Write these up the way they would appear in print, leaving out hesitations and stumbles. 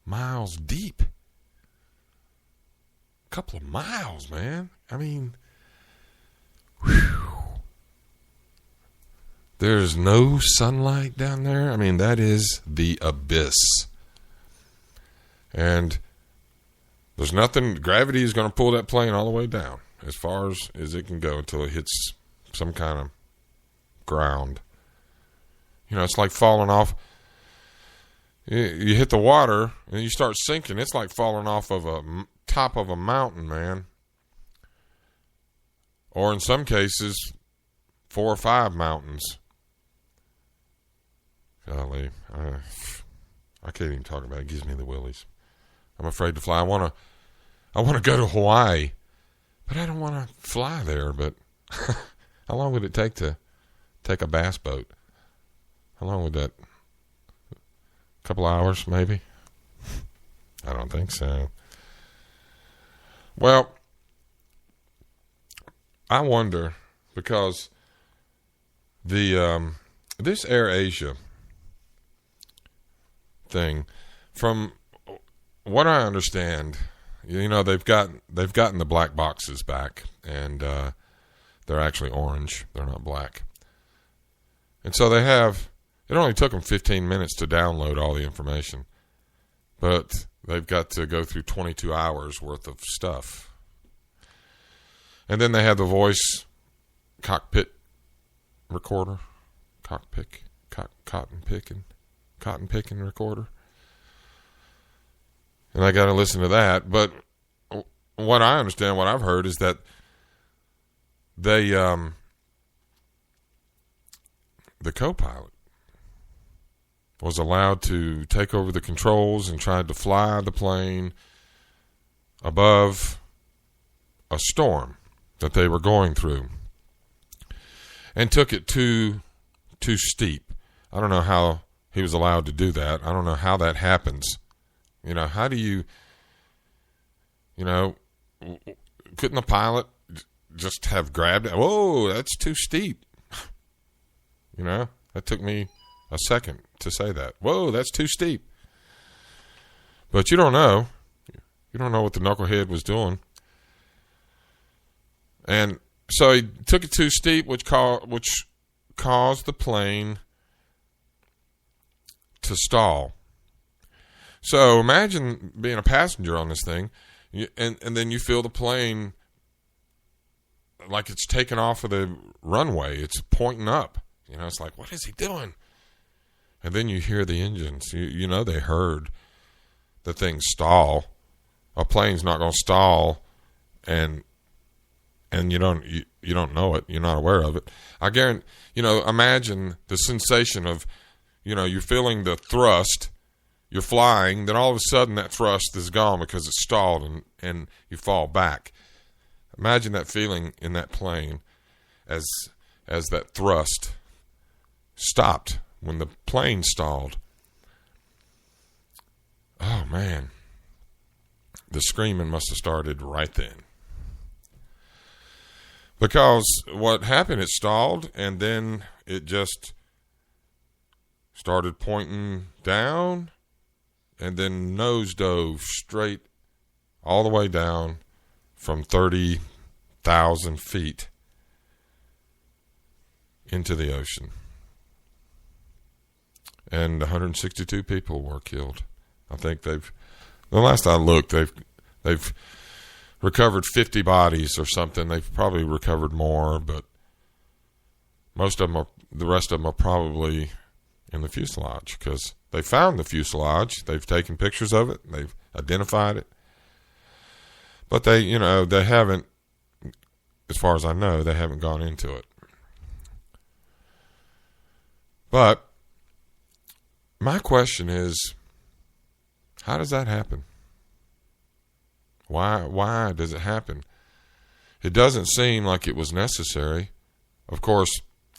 miles deep. A couple of miles, man. I mean, whew. There's no sunlight down there. I mean, that is the abyss. And there's nothing, gravity is going to pull that plane all the way down as far as it can go until it hits some kind of ground. You know, it's like falling off. You hit the water and you start sinking. It's like falling off of a top of a mountain, man. Or in some cases, 4 or 5 mountains. Golly, I can't even talk about it. It gives me the willies. I'm afraid to fly. I want to go to Hawaii, but I don't want to fly there. But how long would it take to take a bass boat? How long would that? A couple hours, maybe? I don't think so. Well, I wonder because the this AirAsia thing, from what I understand, you know, they've gotten the black boxes back, and they're actually orange. They're not black. And so they have, it only took them 15 minutes to download all the information, but they've got to go through 22 hours worth of stuff. And then they have the voice cockpit recorder, cotton picking recorder. And I got to listen to that. But what I understand, what I've heard is that they, the co-pilot was allowed to take over the controls and tried to fly the plane above a storm that they were going through and took it too steep. I don't know how he was allowed to do that. I don't know how that happens. You know, how do you know, couldn't the pilot just have grabbed it? Whoa, that's too steep. You know, that took me a second to say that. Whoa, that's too steep. But you don't know. You don't know what the knucklehead was doing. And so he took it too steep, which caused the plane to stall. So imagine being a passenger on this thing, and then you feel the plane like it's taken off of the runway. It's pointing up. You know, it's like, what is he doing? And then you hear the engines. You know they heard the thing stall. A plane's not going to stall, and you don't know it. You're not aware of it. I guarantee. You know, imagine the sensation of, you know, you're feeling the thrust. You're flying, then all of a sudden that thrust is gone because it's stalled and you fall back. Imagine that feeling in that plane as that thrust stopped when the plane stalled. Oh, man. The screaming must have started right then. Because what happened, it stalled, and then it just started pointing down, and then nose dove straight all the way down from 30,000 feet into the ocean. And 162 people were killed. I think the last I looked, they've recovered 50 bodies or something. They've probably recovered more, but the rest of them are probably in the fuselage, because they found the fuselage. They've taken pictures of it. They've identified it. But they haven't, as far as I know, they haven't gone into it. But my question is, how does that happen? Why does it happen? It doesn't seem like it was necessary. Of course,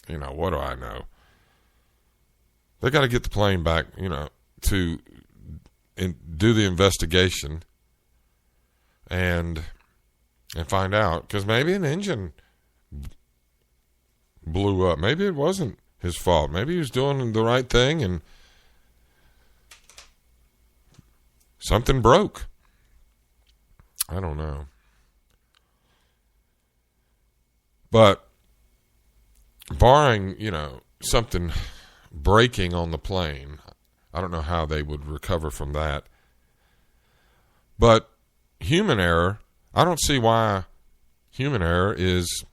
you know, what do I know? They got to get the plane back, you know, to do the investigation and find out, because maybe an engine blew up. Maybe it wasn't his fault. Maybe he was doing the right thing and something broke. I don't know. But barring, something breaking on the plane, I don't know how they would recover from that. But human error, I don't see why human error is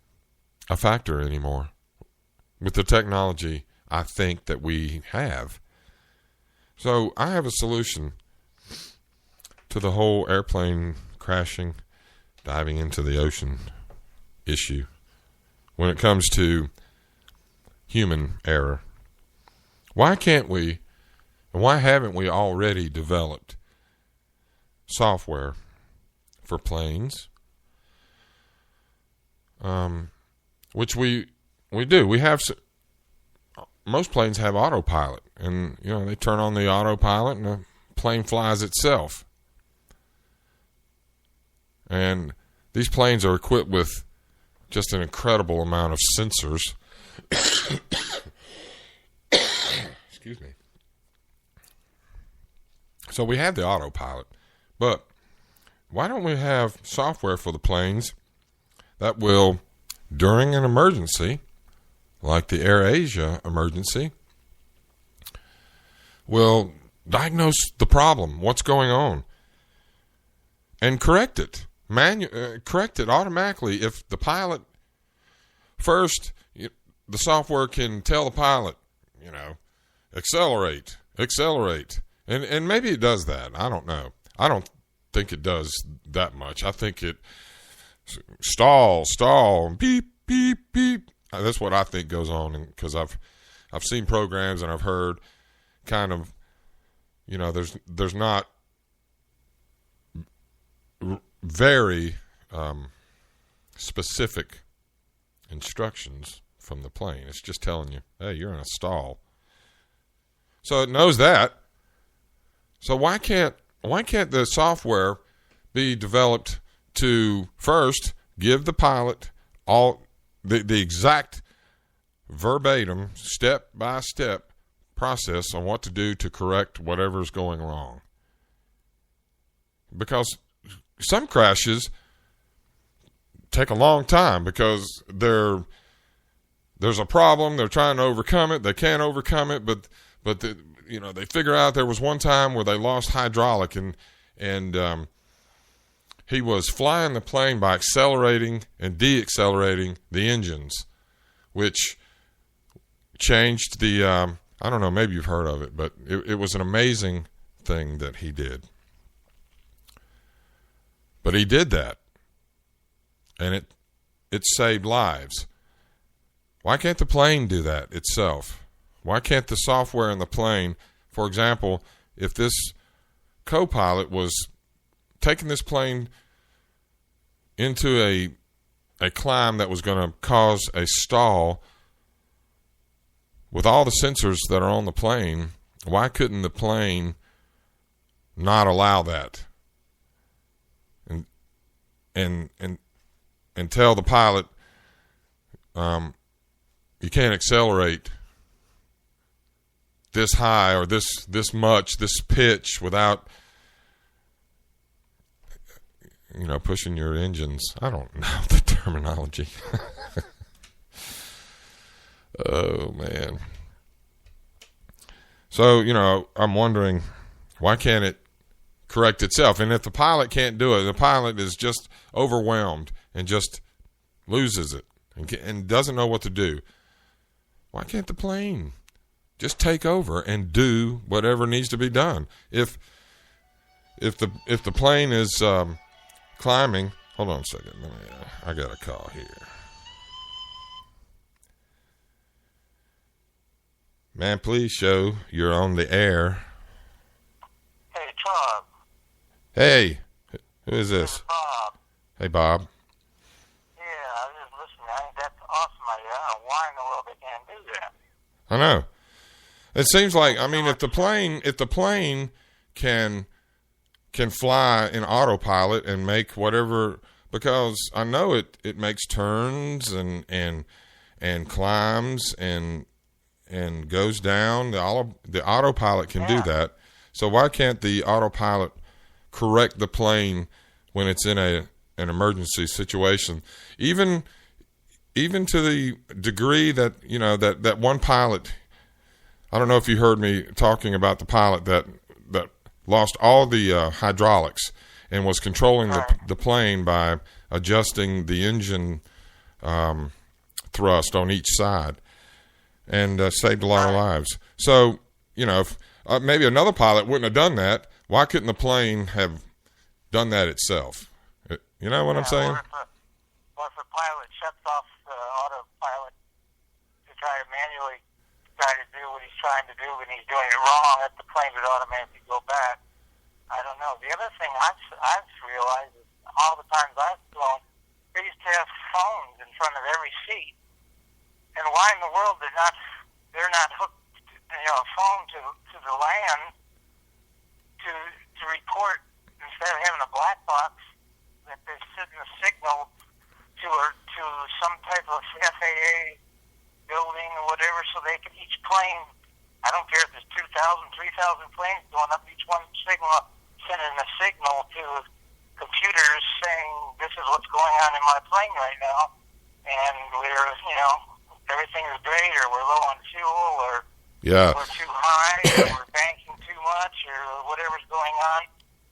a factor anymore with the technology I think that we have. So I have a solution to the whole airplane crashing, diving into the ocean issue when it comes to human error. Why can't we, and why haven't we already developed software for planes, which we do. We have, most planes have autopilot, and they turn on the autopilot and the plane flies itself. And these planes are equipped with just an incredible amount of sensors. Excuse me. So we have the autopilot, but why don't we have software for the planes that will, during an emergency, like the AirAsia emergency, will diagnose the problem, what's going on, and correct it. Correct it automatically. If the pilot first, the software can tell the pilot, accelerate, and maybe it does that. I don't know. I don't think it does that much. I think it stall, beep, beep, beep. That's what I think goes on, because I've seen programs and I've heard kind of, there's not very specific instructions from the plane. It's just telling you, hey, you're in a stall. So it knows that. So why can't the software be developed to first give the pilot all the exact verbatim, step-by-step process on what to do to correct whatever's going wrong? Because some crashes take a long time because there's a problem. They're trying to overcome it. They can't overcome it, but they figure out there was one time where they lost hydraulic, and he was flying the plane by accelerating and deaccelerating the engines, which changed the I don't know, maybe you've heard of it, but it was an amazing thing that he did. But he did that, and it saved lives. Why can't the plane do that itself? Why can't the software in the plane, for example, if this co-pilot was taking this plane into a climb that was going to cause a stall with all the sensors that are on the plane, why couldn't the plane not allow that? And tell the pilot, you can't accelerate this high or this much, this pitch without, pushing your engines. I don't know the terminology. Oh, man. So, I'm wondering, why can't it correct itself? And if the pilot can't do it, the pilot is just overwhelmed and just loses it and doesn't know what to do, why can't the plane just take over and do whatever needs to be done? If the plane is climbing, hold on a second. I got a call here. Man, please show you're on the air. Hey, Todd. Hey, who is this? Bob. Hey, Bob. Yeah, I was just listening. I think that's awesome. I whine a little bit and do that. I know. It seems like, if the plane can fly in autopilot and make whatever, because I know it makes turns and climbs and goes down. The autopilot can do that. So why can't the autopilot correct the plane when it's in an emergency situation, even to the degree that, you know, that one pilot, I don't know if you heard me talking about the pilot that lost all the hydraulics and was controlling the plane by adjusting the engine thrust on each side, and saved a lot of lives. So, you know, if, maybe another pilot wouldn't have done that. Why couldn't the plane have done that itself? You know what I'm saying? Or if a pilot shuts off the autopilot to try to manually try to do what he's trying to do and he's doing it wrong, that the plane would automatically go back. I don't know. The other thing I've realized is all the times I've flown, they used to have phones in front of every seat. And why in the world they're not hooked, you know, a phone to the land to report, instead of having a black box, that they're sending a signal to some type of FAA building or whatever, so they can, each plane, I don't care if there's 2,000, 3,000 planes going up, each one sending a signal to computers saying, this is what's going on in my plane right now, and we're, you know, everything is great, or we're low on fuel, or we're too high, or we're banking too much, or whatever's going on.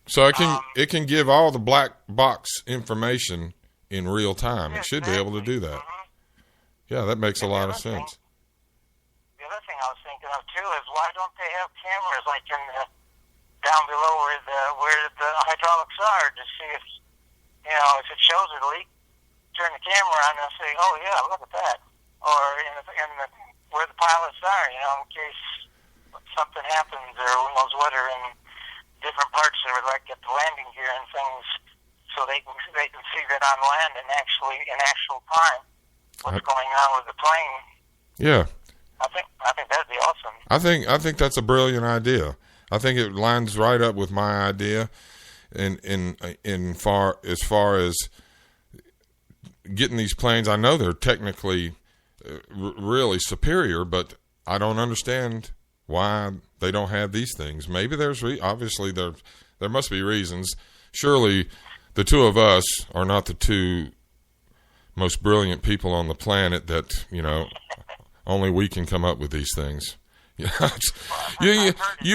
So it can give all the black box information in real time. It should be able to do that. Mm-hmm. Yeah, that makes a lot of sense. The other thing I was thinking of too is, why don't they have cameras like in the down below where the hydraulics are, to see if, you know, if it shows a leak, turn the camera on and say, oh yeah, look at that, or where the pilots are, you know, in case something happens, or who knows what, or in different parts of it, like at the landing gear and things, so they can see that on land and actually in actual time what's going on with the plane. Yeah, I think that'd be awesome. I think that's a brilliant idea. I think it lines right up with my idea, as far as getting these planes. I know they're technically really superior, but I don't understand why they don't have these things. Maybe there's obviously there must be reasons. Surely the two of us are not the two most brilliant people on the planet that, you know, only we can come up with these things. You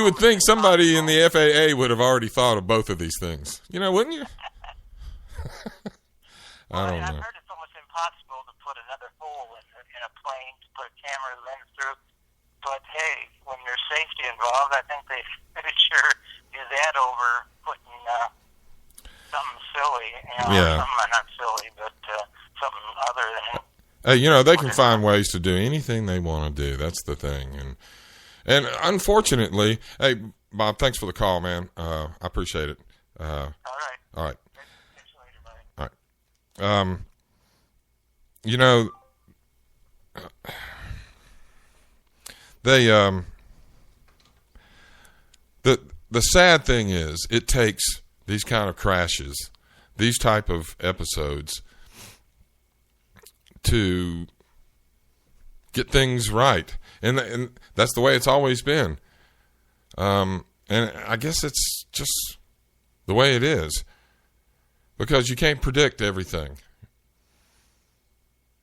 would think somebody in the FAA would have already thought of both of these things, you know, wouldn't you? I don't know. I've heard it's almost impossible to put another hole in a plane to put a camera lens through. But hey, when there's safety involved, I think they sure do that over putting something silly. You know, something not silly, but something other than. Hey, you know, they can find ways to do anything they want to do. That's the thing, and unfortunately, hey, Bob, thanks for the call, man. I appreciate it. All right. All right. Catch you later, buddy. All right. You know, they the sad thing is, it takes these kind of crashes, these type of episodes, to get things right, and that's the way it's always been. And I guess it's just the way it is, because you can't predict everything.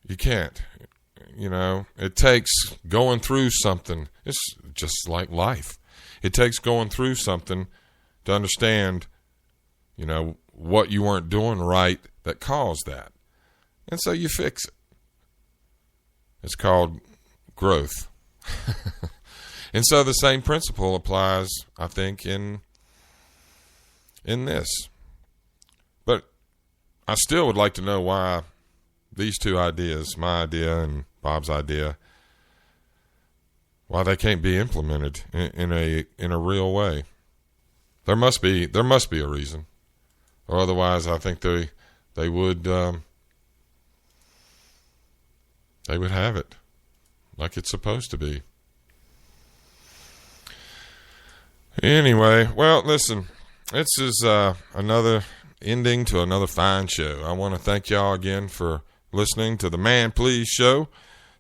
You can't. You know, it takes going through something. It's just like life. It takes going through something to understand, you know, what you weren't doing right that caused that. And so you fix it. It's called growth. And so the same principle applies, I think, in this. But I still would like to know why these two ideas, my idea and Bob's idea, why they can't be implemented in a real way. There must be a reason, or otherwise, I think they would have it like it's supposed to be. Anyway, well, listen, this is another ending to another fine show. I want to thank y'all again for listening to the Man Please Show.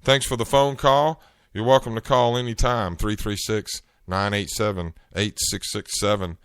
Thanks for the phone call. You're welcome to call anytime, 336-987-8667.